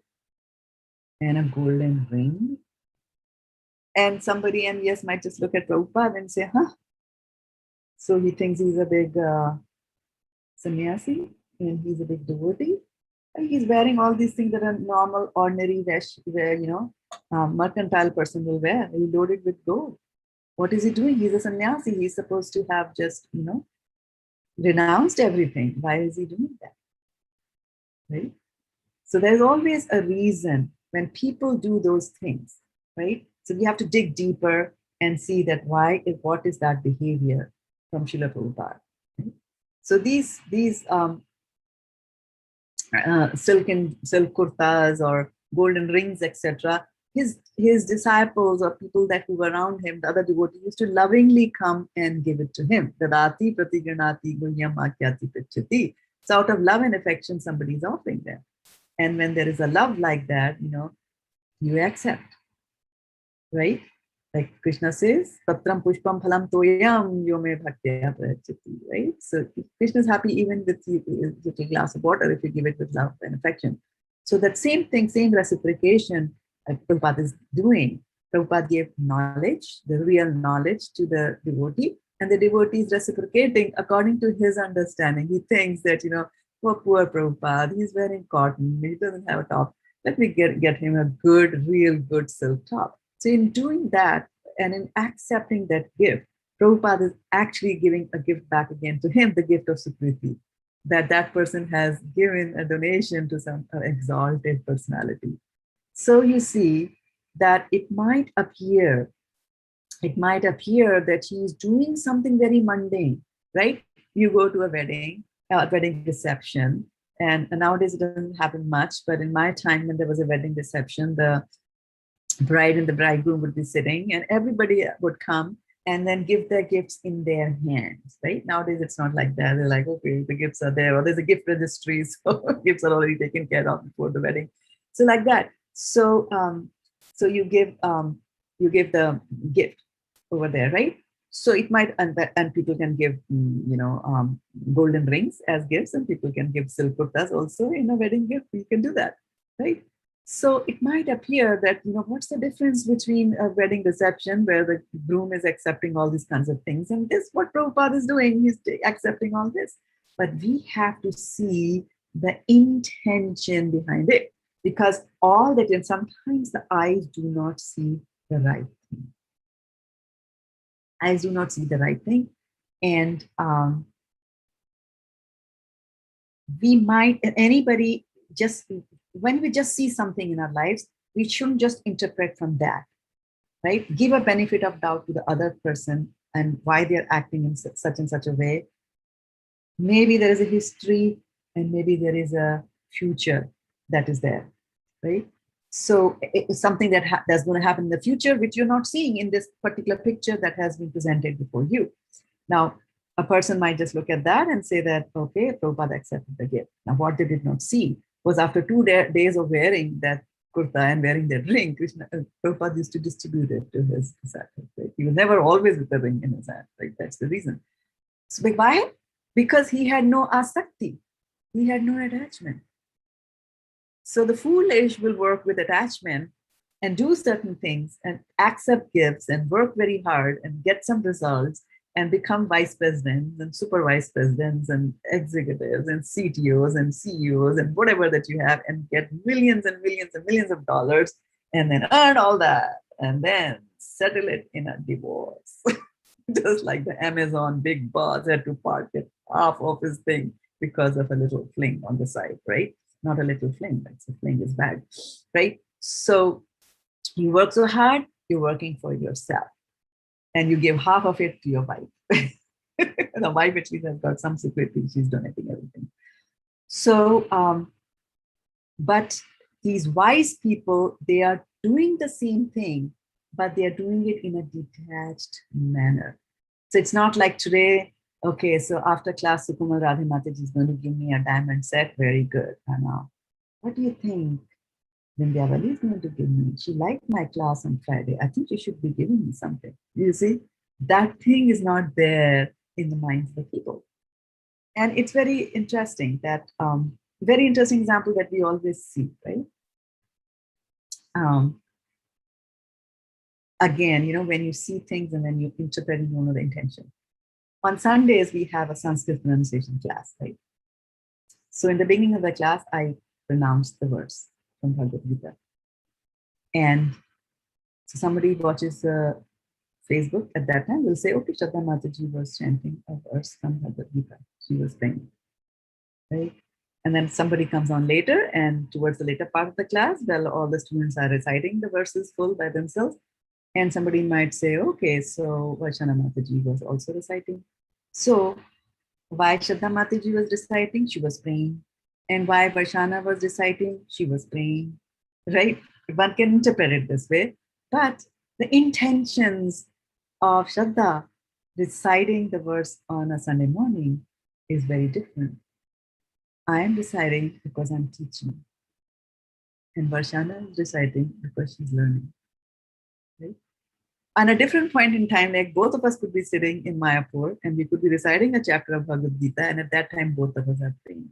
and a golden ring. And somebody, might just look at Prabhupada and say, huh? So he thinks he's a big sannyasi and he's a big devotee. And he's wearing all these things that a normal, ordinary mercantile person will wear. He's loaded with gold. What is he doing? He's a sannyasi. He's supposed to have just, renounced everything. Why is he doing that? Right? So there's always a reason when people do those things, right? So we have to dig deeper and see that what is that behavior from Srila Prabhupada. Right? So these silk kurtas or golden rings, etc., his disciples or people that who were around him, the other devotees, used to lovingly come and give it to him. Dadati pratigranati guhyam akyati pichati. So out of love and affection, somebody is offering them. And when there is a love like that, you accept, right? Like Krishna says, Patram pushpam phalam toyam yome bhaktya prachati, right? So Krishna is happy even with a glass of water if you give it with love and affection. So that same thing, same reciprocation Prabhupada is doing. Prabhupada gave knowledge, the real knowledge, to the devotee, and the devotee is reciprocating according to his understanding. He thinks that, poor Prabhupada, he's wearing cotton, he doesn't have a top. Let me get him a real good silk top. So in doing that and in accepting that gift, Prabhupada is actually giving a gift back again to him, the gift of Sukriti, that person has given a donation to some exalted personality. So you see that it might appear that he is doing something very mundane, right? You go to a wedding reception, and nowadays it doesn't happen much, but in my time when there was a wedding reception, the bride and the bridegroom would be sitting and everybody would come and then give their gifts in their hands, right? Nowadays it's not like that. They're like, okay, the gifts are there, or there's a gift registry, so gifts are already taken care of before the wedding. So like that. So you give the gift over there, right? So it might, and people can give, golden rings as gifts, and people can give silk kurtas also in a wedding gift. You can do that, right? So it might appear that, what's the difference between a wedding reception where the groom is accepting all these kinds of things, and this, what Prabhupada is doing, he's accepting all this. But we have to see the intention behind it, because all that, and sometimes the eyes do not see the right thing. Eyes do not see the right thing. And we might, anybody, just when we just see something in our lives, we shouldn't just interpret from that, right? Give a benefit of doubt to the other person and why they're acting in such and such a way. Maybe there is a history and maybe there is a future that is there, right? So it's something that's going to happen in the future, which you're not seeing in this particular picture that has been presented before you. Now, a person might just look at that and say that, okay, Prabhupada accepted the gift. Now, what they did not see was after 2 days of wearing that kurta and wearing that ring, Prabhupada used to distribute it to his disciples. Right? He was never always with the ring in his hand. Right? That's the reason. So why? Because he had no asakti. He had no attachment. So the foolish will work with attachment and do certain things and accept gifts and work very hard and get some results and become vice presidents and super vice presidents and executives and CTOs and CEOs and whatever that you have, and get millions and millions and millions of dollars, and then earn all that and then settle it in a divorce. Just like the Amazon big boss had to part with half of his thing because of a little fling on the side, right? Not a little fling, that's a fling is bad, right? So you work so hard, you're working for yourself. And you give half of it to your wife. The wife at least has got some security, she's donating everything. So, but these wise people, they are doing the same thing, but they are doing it in a detached manner. So it's not like today, okay, so after class, Sukumar Radhe Mataji is going to give me a diamond set, very good. Now, what do you think Vindhyavali is going to give me? She liked my class on Friday. I think she should be giving me something. You see, that thing is not there in the minds of the people. And it's very interesting that, very interesting example that we always see, right? Again, you know, when you see things and then you interpret and you know the intention. On Sundays, we have a Sanskrit pronunciation class, right? So in the beginning of the class, I pronounced the verse from Bhagavad-gita. And so somebody watches Facebook at that time will say, okay, Shraddha Mataji was chanting a verse from Bhagavad-gita. She was praying, right? And then somebody comes on later, and towards the later part of the class, well, all the students are reciting the verses full by themselves. And somebody might say, okay, so Vaishana Mataji was also reciting. So why Shraddha Mataji was reciting? She was praying. And why Vaishana was reciting? She was praying, right? One can interpret it this way. But the intentions of Shraddha reciting the verse on a Sunday morning is very different. I am reciting because I'm teaching. And Vaishana is reciting because she's learning, right? On a different point in time, like both of us could be sitting in Mayapur and we could be reciting a chapter of Bhagavad-gita, and at that time, both of us are praying,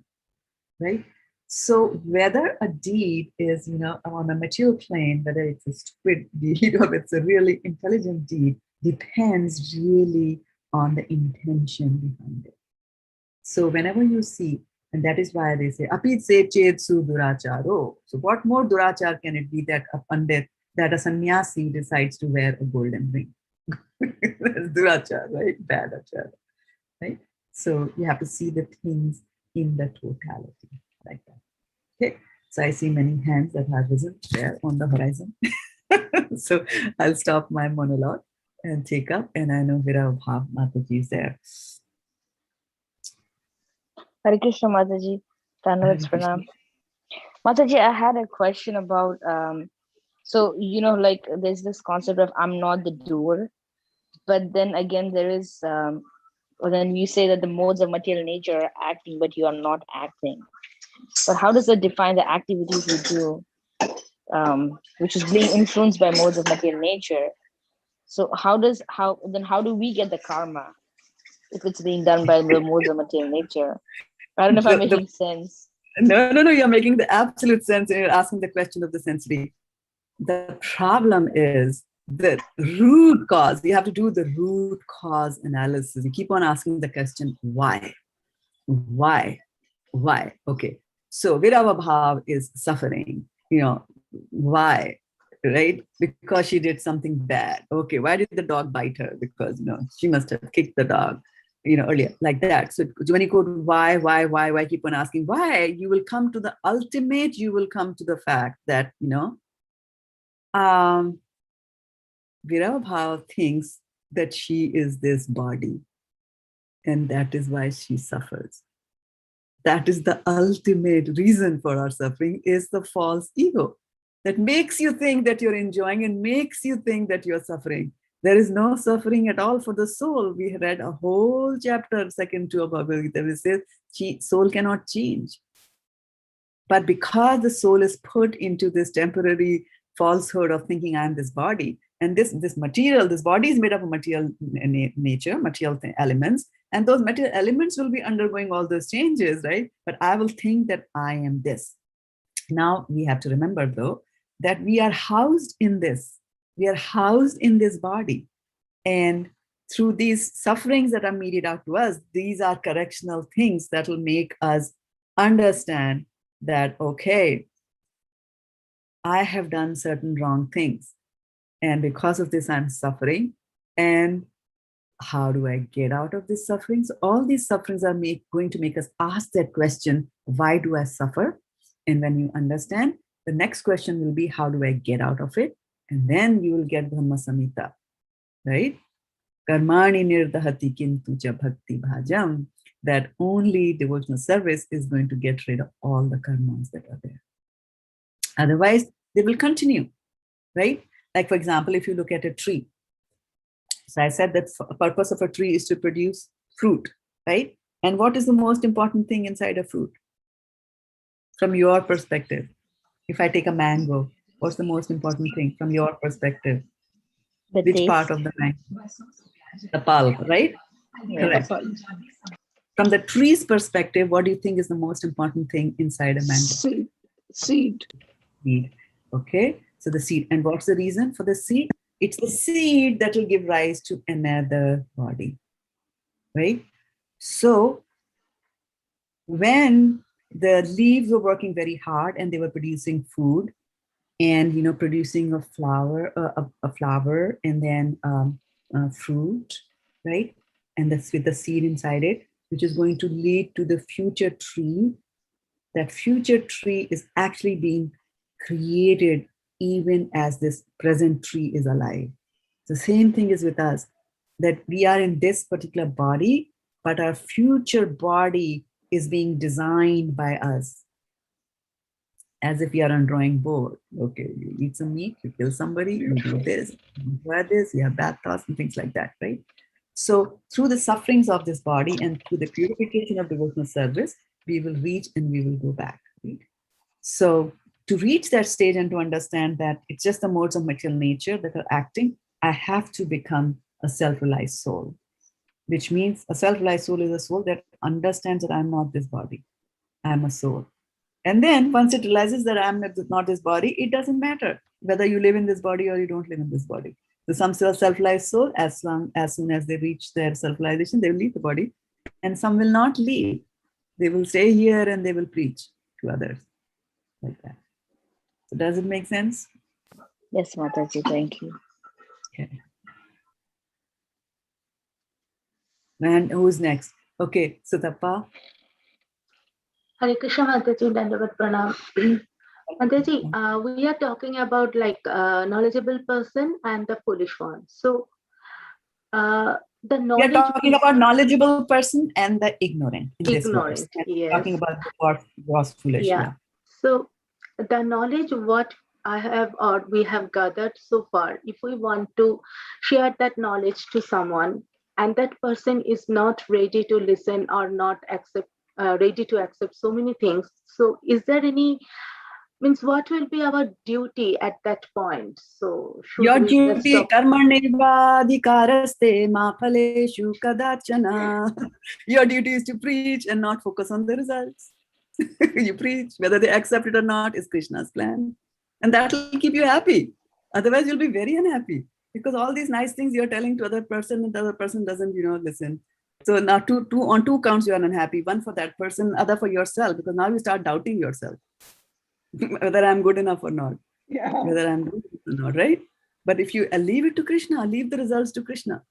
right? So whether a deed is, you know, on a material plane, whether it's a stupid deed or it's a really intelligent deed, depends really on the intention behind it. So whenever you see, and that is why they say, Apit se ched su duracharo. So what more durachar can it be that a pandit, that a sannyasi decides to wear a golden ring? That's durachar, right? Bad achar, right? So you have to see the things in the totality, like that. Okay, so I see many hands that have risen there on the horizon. So I'll stop my monologue and take up, and I know Vira Bhav Mataji is there. Hare Krishna Mataji, Tanuvats Pranam. Mataji, I had a question about, so, you know, like there's this concept of I'm not the doer, but then again, there is, or then you say that the modes of material nature are acting, but you are not acting. But how does that define the activities we do, which is being influenced by modes of material nature? So how do we get the karma if it's being done by the modes of material nature? I don't know if I'm making sense. No, you're making the absolute sense. You're asking the question of the sensory. The problem is the root cause. You have to do the root cause analysis. You keep on asking the question, why? Why? Okay. So Virava Bhav is suffering. You know, why? Right? Because she did something bad. Okay, why did the dog bite her? Because, you know, she must have kicked the dog, you know, earlier, like that. So when you go to why, keep on asking why, you will come to the ultimate, you will come to the fact that, you know, Virava Bhav thinks that she is this body, and that is why she suffers. That is the ultimate reason for our suffering, is the false ego that makes you think that you're enjoying and makes you think that you're suffering. There is no suffering at all for the soul. We read a whole chapter, second 2 of Bhagavad-gita, which says soul cannot change. But because the soul is put into this temporary falsehood of thinking I'm this body, and this material, this body is made up of material nature, material elements, and those material elements will be undergoing all those changes, right? But I will think that I am this. Now we have to remember though, that we are housed in this. We are housed in this body. And through these sufferings that are meted out to us, these are correctional things that will make us understand that, okay, I have done certain wrong things. And because of this, I'm suffering. And how do I get out of these sufferings? All these sufferings are going to make us ask that question, why do I suffer? And when you understand, the next question will be, how do I get out of it? And then you will get Brahma Samhita, right? Karmani nirdahati kintu cha bhakti bhajam, that only devotional service is going to get rid of all the karmas that are there. Otherwise, they will continue, right? Like, for example, if you look at a tree. So I said that the purpose of a tree is to produce fruit, right? And what is the most important thing inside a fruit? From your perspective, if I take a mango, what's the most important thing from your perspective? The Which taste. part of the mango? The pulp, right? Yeah. Correct. From the tree's perspective, what do you think is the most important thing inside a mango? Seed. Seed. Okay, so the seed. And what's the reason for the seed? It's the seed that will give rise to another body, right? So when the leaves were working very hard and they were producing food and, you know, producing a flower, and then fruit, right? And that's with the seed inside it, which is going to lead to the future tree. That future tree is actually being created even as this present tree is alive. The same thing is with us, that we are in this particular body, but our future body is being designed by us. As if we are on drawing board. Okay, you eat some meat, you kill somebody, you do this, you wear this, you have bad thoughts and things like that, right? So through the sufferings of this body and through the purification of devotional service, we will reach and we will go back. Right? So to reach that stage and to understand that it's just the modes of material nature that are acting, I have to become a self-realized soul, which means a self-realized soul is a soul that understands that I'm not this body, I'm a soul. And then once it realizes that I'm not this body, it doesn't matter whether you live in this body or you don't live in this body. So some self-realized soul, as soon as they reach their self-realization, they will leave the body, and some will not leave. They will stay here and they will preach to others like that. So does it make sense? Yes, Mataji, thank you. Okay. And who's next? Okay, Sutapa. Hare Krishna Mataji, Dandavat Pranam. Mataji, we are talking about like knowledgeable person and the foolish one. So the knowledge. We are talking about knowledgeable person and the ignorant in this verse. Yes. Talking about what was foolish. Yeah. So the knowledge what I have or we have gathered so far, if we want to share that knowledge to someone and that person is not ready to listen or not ready to accept so many things, so is there any, means what will be our duty at that point? So your duty, karmanevadhikaraste ma phaleshu kadachana. Your duty is to preach and not focus on the results. You preach, whether they accept it or not is Krishna's plan. And that will keep you happy. Otherwise, you'll be very unhappy because all these nice things you're telling to other person and the other person doesn't, listen. So now on two counts, you are unhappy. One for that person, other for yourself, because now you start doubting yourself. Whether I'm good enough or not. Yeah. Whether I'm good or not, right? But if you leave it to Krishna, leave the results to Krishna.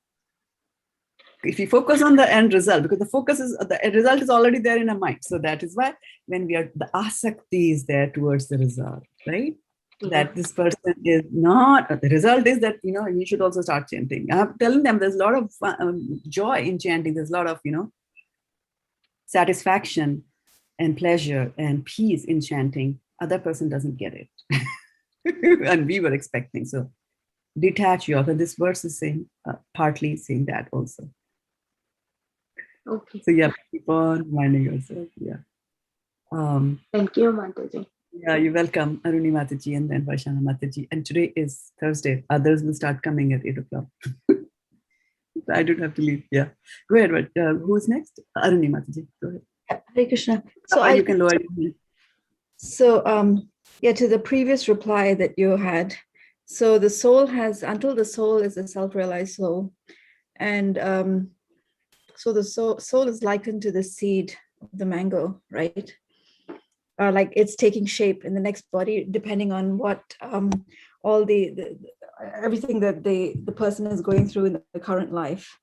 If you focus on the end result, because the result is already there in our mind. So that is why when the asakti is there towards the result, right? Yeah. That this person is not, the result is that, you should also start chanting. I'm telling them there's a lot of joy in chanting. There's a lot of, satisfaction and pleasure and peace in chanting. Other person doesn't get it. And we were expecting. So detach yourself. This verse is saying, partly saying that also. Okay. So you have to keep on reminding yourself. Yeah. Thank you, Mataji. Yeah, you're welcome, Aruni Mataji and then Vaishana Mataji. And today is Thursday. Others will start coming at 8 o'clock. I don't have to leave. Yeah. Go ahead. Who's next? Aruni Mataji. Go ahead. Hare Krishna. So you can lower your hand. So, yeah, to the previous reply that you had. So the soul has, until the soul is a self-realized soul. And so the soul is likened to the seed of the mango, right? Like it's taking shape in the next body, depending on what all the everything that the person is going through in the current life.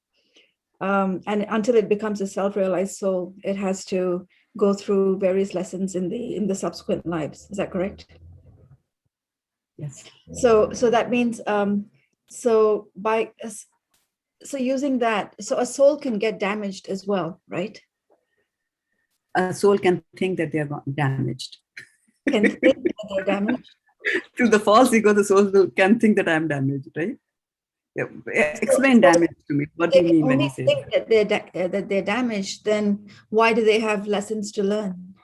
And until it becomes a self-realized soul, it has to go through various lessons in the subsequent lives. Is that correct? Yes. So that means so using that, so a soul can get damaged as well, right? A soul can think that they are damaged. Can think that they're damaged. Through the false ego, the soul can think that I'm damaged, right? Yeah. Explain damage to me. What do you mean when you say think that they're damaged? Then why do they have lessons to learn?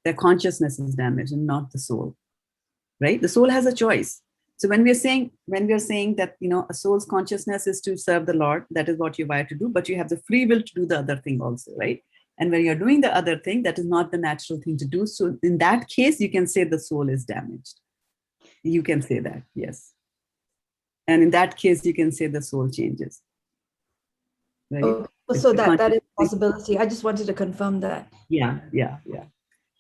Their consciousness is damaged and not the soul, right? The soul has a choice. So when we are saying that, you know, a soul's consciousness is to serve the Lord, that is what you're wired to do, but you have the free will to do the other thing also, right? And when you're doing the other thing, that is not the natural thing to do. So in that case, you can say the soul is damaged. You can say that, yes. And in that case, you can say the soul changes. Right? Oh, so that is a possibility. I just wanted to confirm that. Yeah.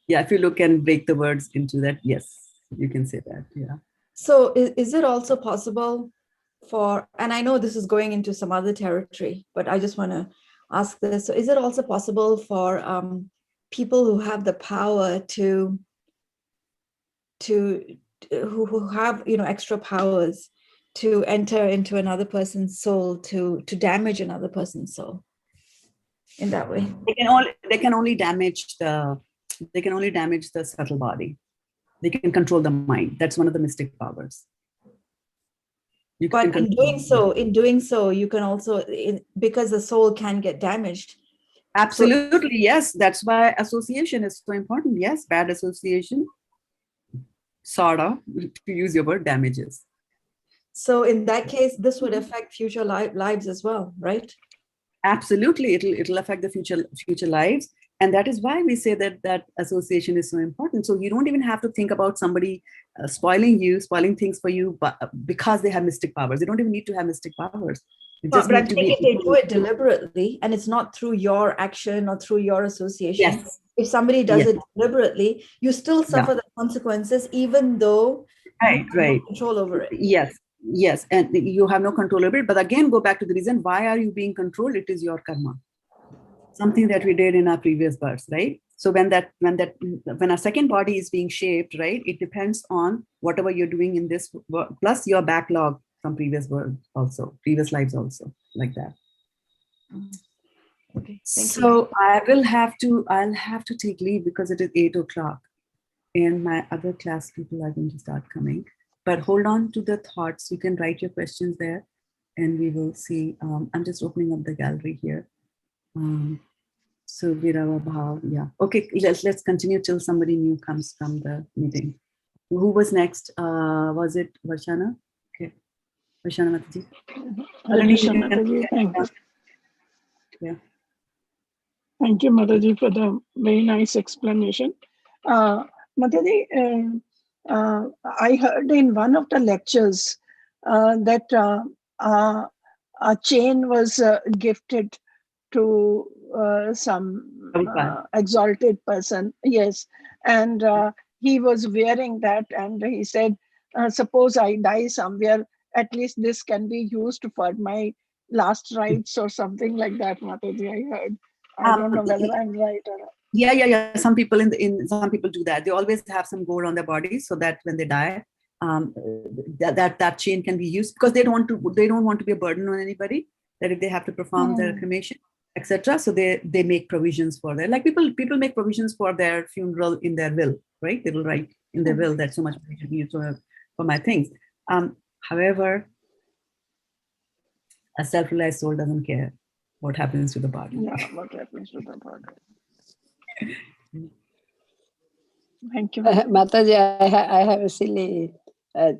If you look and break the words into that, yes, you can say that. Yeah. So is it also possible for, and I know this is going into some other territory, but I just want to ask this. So is it also possible for people who have the power who have, you know, extra powers to enter into another person's soul to damage another person's soul in that way? They can only damage the subtle body. They can control the mind. That's one of the mystic powers. But in doing so, you can also, because the soul can get damaged. Absolutely, yes. That's why association is so important. Yes, bad association, sort of, to use your word, damages. So in that case, this would affect future lives as well, right? Absolutely, it'll affect the future lives. And that is why we say that association is so important. So you don't even have to think about somebody spoiling things for you, but because they have mystic powers. They don't even need to have mystic powers. But I'm thinking they do it deliberately, and it's not through your action or through your association. Yes. If somebody does it deliberately, you still suffer the consequences, even though you have no control over it. Yes, and you have no control over it. But again, go back to the reason, why are you being controlled? It is your karma. Something that we did in our previous births, right? So when our second body is being shaped, right, it depends on whatever you're doing in this, plus your backlog from previous lives also, like that. Okay, thank you. So I'll have to take leave because it is 8 o'clock, and my other class people are going to start coming. But hold on to the thoughts. You can write your questions there, and we will see. I'm just opening up the gallery here. So Virava Bhav, yeah. Okay, let's continue till somebody new comes from the meeting. Who was next? Was it Varshana? Okay, Varshana Mataji. Yeah. Thank you, Mataji, for the very nice explanation. Mataji, I heard in one of the lectures that a chain was gifted to some exalted person. Yes. And he was wearing that, and he said, suppose I die somewhere, at least this can be used for my last rites or something like that, Mataji, I heard. I don't know whether I'm right or not. Yeah. Some people some people do that. They always have some gold on their body so that when they die, that chain can be used, because they don't want to be a burden on anybody. That if they have to perform their cremation, etc. So they make provisions for their, like people make provisions for their funeral in their will, right? They will write in their will that so much money should be used for my things. However, a self-realized soul doesn't care what happens to the body. Yeah, what happens to the body. Thank you. Mataji, I have a silly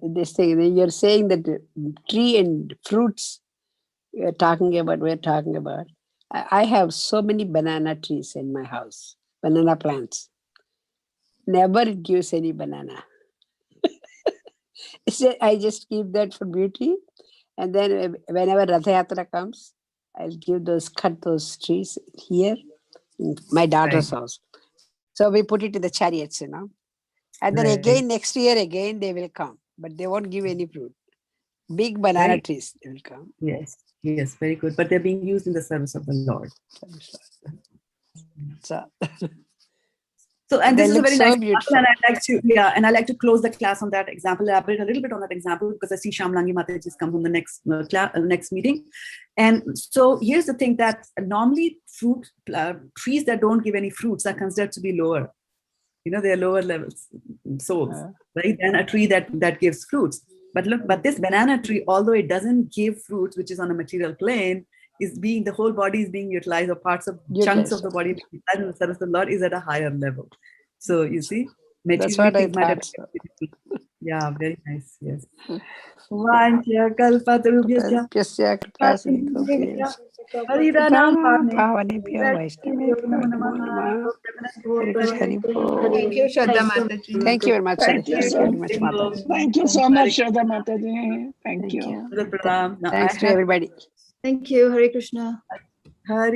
this thing. You're saying that tree and fruits we're talking about. I have so many banana trees in my house, banana plants. never it gives any banana. I just keep that for beauty. And then whenever Ratha Yatra comes, I'll cut those trees here in my daughter's house. So we put it in the chariots, you know. And then again, next year, again, they will come. But they won't give any fruit. Big banana trees, they will come. Yes, yes, very good. But they're being used in the service of the Lord. So, and this is a very nice example, and I like to close the class on that example, elaborate a little bit on that example, because I see Shamlangi Mataji has come from the next meeting. And so here's the thing, that normally fruit trees that don't give any fruits are considered to be lower. You know, they're lower levels souls, right? Than a tree that gives fruits. But look, but this banana tree, although it doesn't give fruits, which is on a material plane, the whole body is being utilized, or parts of chunks of the body being utilized in the service of the Lord, is at a higher level. So you see, that's what I thought. Yeah, very nice. Yes. Thank you, Shraddha Mataji. Thank you very much. Thank you so much, Mataji. Thank you so much, Shraddha Mataji. Thank you. Thanks to everybody. Thank you. Hare Krishna. Hare